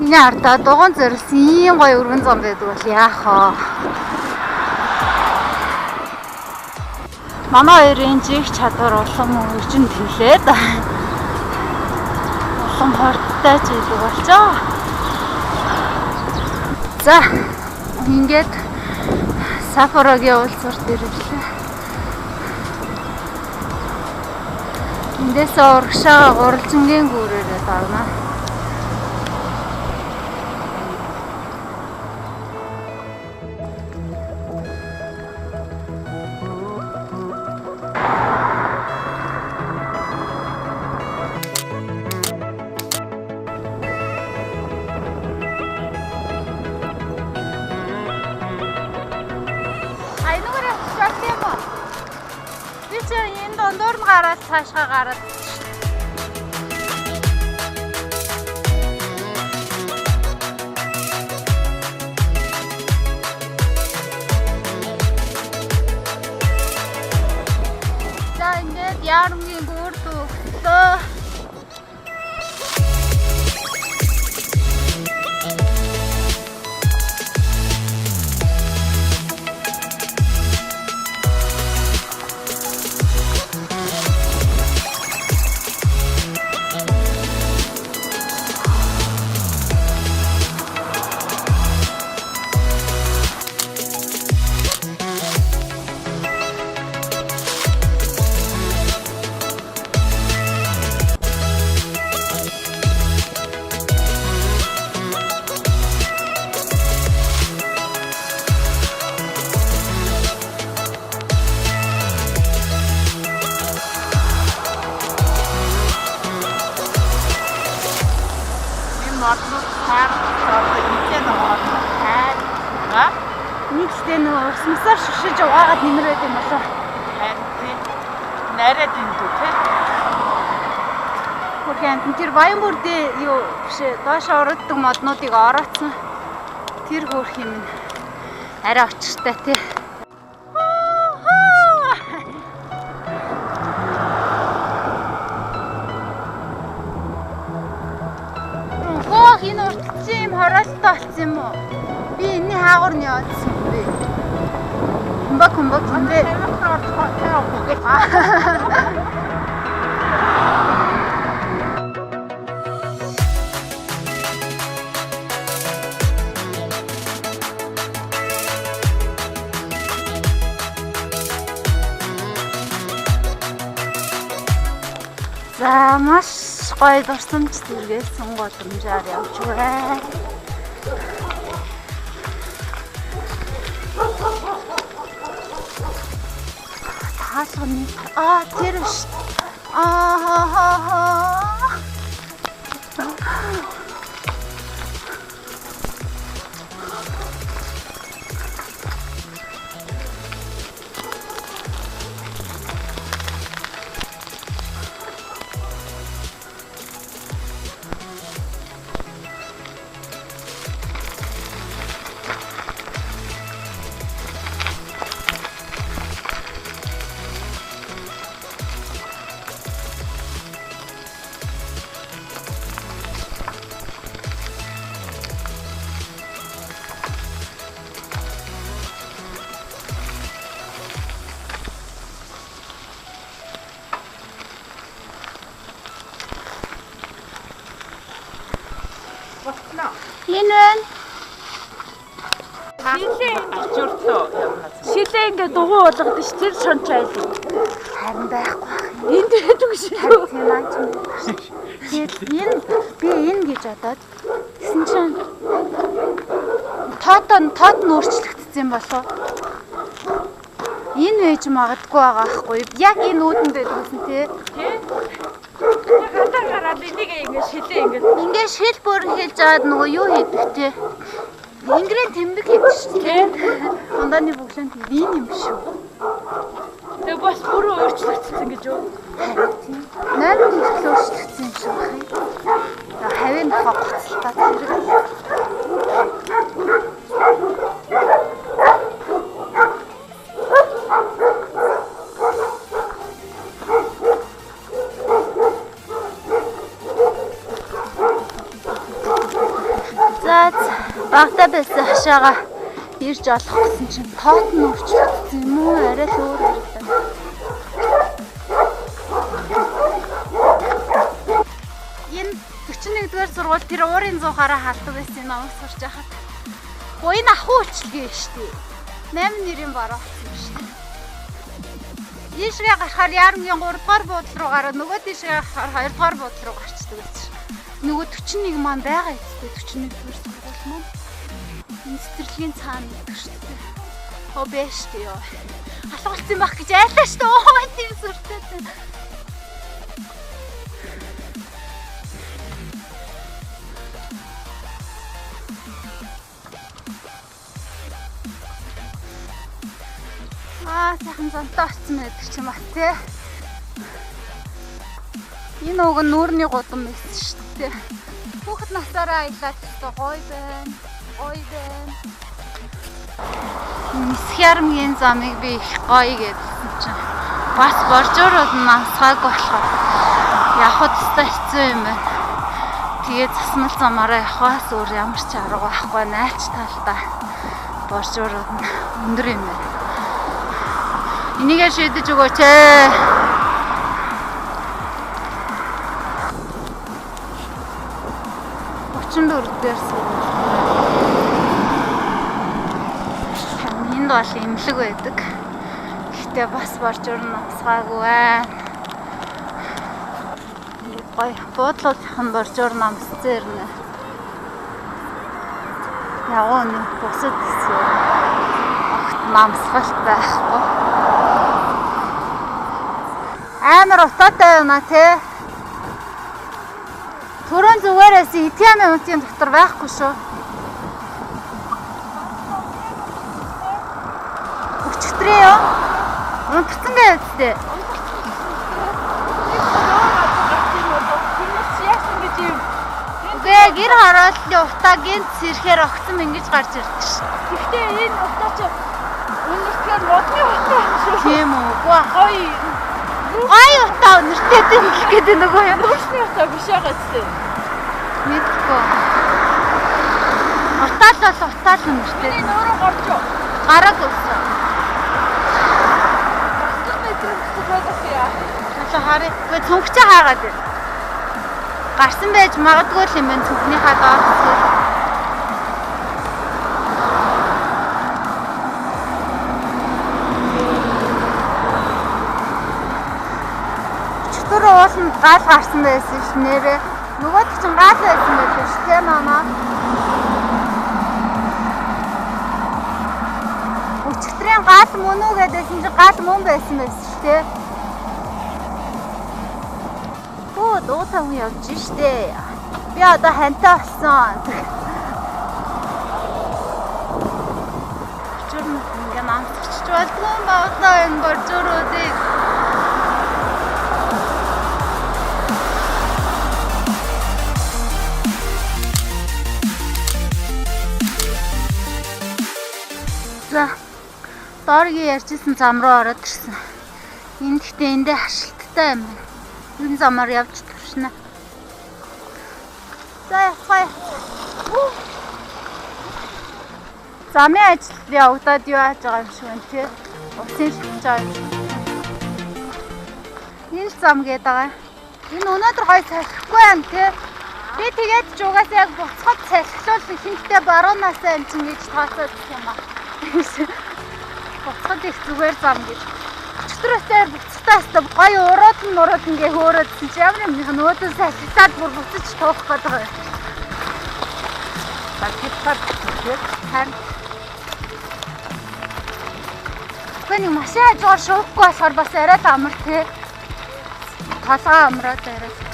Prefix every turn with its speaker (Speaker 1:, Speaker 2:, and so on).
Speaker 1: Энэ ардаа дугуун зэрэгсэн ийм гоё өргөн зам байдаг бол яах вэ? Манай хоёрын жиг чадвар улам өржин тэлээд улам хорттой жиг болчоо. За ингээд Сафорогийн уулзалт ирлээ. Эндээс урагшаа гурвалжингийн гүүрээрээ давна. Энэ дондор нь гараад цаашгаа гараад за ингээд яармгийн гүр дүүхлөө. Нэгтэй нөө усмасаар шишиж угаагаад нэмрээд юм болоо.
Speaker 2: Харин тий. Найраад юм дүү тий.
Speaker 1: Хөрхөн тэр Баянбүрдээ юу биш доош орогддог моднуудыг ороодсон. Тэр хөрх юм. Арай очиртай тий. Гоох энэ уртцсан юм хороолтой болсон юм уу? Би энэний хаагур нь явуулсан юм бэ. Humba гэмбэ. За маш гоё дурсамж зэрэгсэн голомжаар явж байна. Хаалганы тэр ш. Энэ шилээ ингээд дугуй болгодог ш тэр шонч айлуу. Харин байхгүй. Энд байдаг шүү. Тэгээд би энэ гэж бодоод тэгсэн чинь тот нь өөрчлөгдсөн болов. Энэ вэж магадгүй байгаа байхгүй. Яг энэ үүдэн дээр гэсэн тий.
Speaker 2: Гадаа гараад энийг ингээд шилээ
Speaker 1: ингээд шил бүрэн хэлж аваад нөгөө юу хийдэг тий. Ингрээн тэмдэг хийдэг шүү тий. Ундааны бүглэн тийм юм шүү.
Speaker 2: Тэгээ бас бүрэн өөрчлөгдсөн гэж юу?
Speaker 1: Харин тийм. 8 жил өөрчлөгдсөн юм шиг байна. болохоо гоцолтой зэрэг. За багтаа байсан хашаага ирж олох гэсэн чинь тоот нь өөрчлөгдсөн юм уу? Арай л өөр харагдав. Энэ 41-р сургууль тэр уурын 100-аараа халдаг байсан номос сурч байхад. Энэ ахуй үйлчлэгээ шүү дээ. 8 нэрийн бараа болсон шүү дээ. Ийшгээ гарахаар Яармгийн 3-р буудлын руу гараад нөгөө тийшгээ гарахаар 2-р буудлын руу гарчдаг байсан. Нөгөө 41 маань байгаа эцтэй 41-р сургууль маань. Энэ цэцэрлэгийн цаана гэдэг шүү дээ. Оо бэж дээ ёо. Алгуулсан байх гэж айлаа шүү дээ. Оо тийм сүртэй. Сайхан зонтой очсон байдаг ч юм ба тий. Энэ уг нь нүүрний гудам байсан шүү дээ. Хүүхэд насаараа аялаад өстой гоё байна. Гоё байна. Яармгийн замыг би их гоё гэдсэн чинь бас боржоорууд нь намсгааг болохоор явхад өстой хэцүү юм байна. Тэгээд засмал замаараа явхаас өөр ямар ч арга байхгүй найлч талдаа боржоорууд нь өндөр юм байна. Энийгээ шийдэж өгөөч ээ. Дээр сургууль. Энд бол имлэг байдаг. Гэхдээ бас боржоор нь намсгаагүй байна. Гоё буудлуудын боржоор намсцсан ирнэ. Яваа нэг бусад гэсэн. Огт намсгалт байхгүй. Амар утаатай байна тий. Түрүүн зүгээрээс ATM-ийн үнэтийн дотор байхгүй шүү. Өчигдрээ юу? Унтсан гэж үстэй. Үгүй гэр харааллын утаа гинт сэрхээр огцом ингэж гарч ирдэг ш.
Speaker 2: Гэхдээ энэ утаа чи үнэрхээр модны утаа шүү.
Speaker 1: Тийм үү?
Speaker 2: Гоё.
Speaker 1: Гоё утаа үнэртэй гэх гэдэг нөгөө юм.
Speaker 2: Нүрсний утаа биш байгаа зү.
Speaker 1: Мэдгүй. Утаал бол утаал үнэртэй.
Speaker 2: Энэ өөрөө горч юу?
Speaker 1: Гараг өссөн. Хараа. Гэ цүнхчээ хаагаад байна. Гарсан байж магадгүй л юм байна цүнхнийхаа доор. Өчтөр ууланд гал гарсан байсан ш нэрээ. Нөгөөд чинь гал байсан байлээ ш тийм маа. Өчтөрийн гал мөн үү гэдээсэн чинь гал мөн байсан байсан ш тийм. Дуутан явж штэ. Би одоо хантай болсон. Чүрм ингээ намцч болдгоо баадаа энэ боржооруудыг. За доргийн ярьжсэн зам руу ороод ирсэн. Энд гэхдээ эндээ хашилттай юм байна. Энэ замаар явж туршина. За яхаа. Замын ажил явагдаад юу яаж байгаа юм шиг байна тий. Усын шилж байгаа юм. Энэ зам гээд байгаа. Энэ өнөөдөр гой салхихгүй юм тий. Би тэгээд ч угаасаа яг буцхад салхилуул ихэнхдээ баруунаас энэ чинь гэж тооцоод юм аа. Буцхад их зүгээр зам гэж. Өчтөрөөсөө буцтаас гоё урууд ингээ хөөрөөдсөн чи ямар юм нөөдөө салхитаад бүр буцаж туухах гэдэг байна. Салхитаад харин гэнэ машин хажуугаар шуухгүй болохоор бас арай л амар тий. Толгой амраад арай.